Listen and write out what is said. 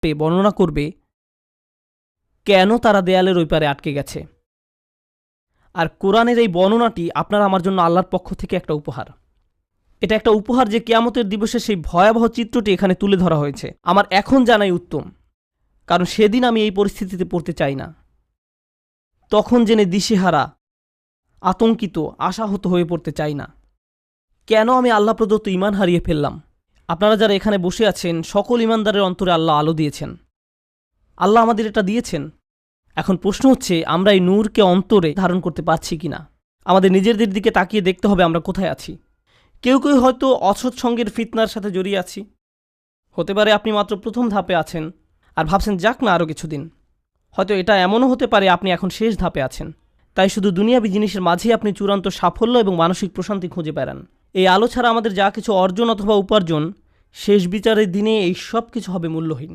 বর্ণনা করবে কেন তারা দেয়ালের ওই পারে আটকে গেছে। আর কোরআনের এই বর্ণনাটি আপনার আমার জন্য আল্লাহর পক্ষ থেকে একটা উপহার। এটা একটা উপহার যে কিয়ামতের দিবসে সেই ভয়াবহ চিত্রটি এখানে তুলে ধরা হয়েছে। আমার এখন জানাই উত্তম, কারণ সেদিন আমি এই পরিস্থিতিতে পড়তে চাই না। তখন জেনে দিশেহারা, আতঙ্কিত, আশাহত হয়ে পড়তে চাই না। কেন আমি আল্লাহ প্রদত্ত ঈমান হারিয়ে ফেললাম? আপনারা যারা এখানে বসে আছেন, সকল ঈমানদারের অন্তরে আল্লাহ আলো দিয়েছেন। আল্লাহ আমাদের এটা দিয়েছেন। এখন প্রশ্ন হচ্ছে, আমরা এই নূরকে অন্তরে ধারণ করতে পারছি কিনা। আমাদের নিজেদের দিকে তাকিয়ে দেখতে হবে আমরা কোথায় আছি। কেউ কেউ হয়তো অসৎসঙ্গের ফিতনার সাথে জড়িয়ে আছি। হতে পারে আপনি মাত্র প্রথম ধাপে আছেন আর ভাবছেন যাক না আরও কিছুদিন। হয়তো এটা এমনও হতে পারে আপনি এখন শেষ ধাপে আছেন। তাই শুধু দুনিয়াবী জিনিসের মাঝেই আপনি চূড়ান্ত সাফল্য এবং মানসিক প্রশান্তি খুঁজে বেড়ান। এই আলো ছাড়া আমাদের যা কিছু অর্জন অথবা উপার্জন, শেষ বিচারের দিনে এই সব কিছু হবে মূল্যহীন।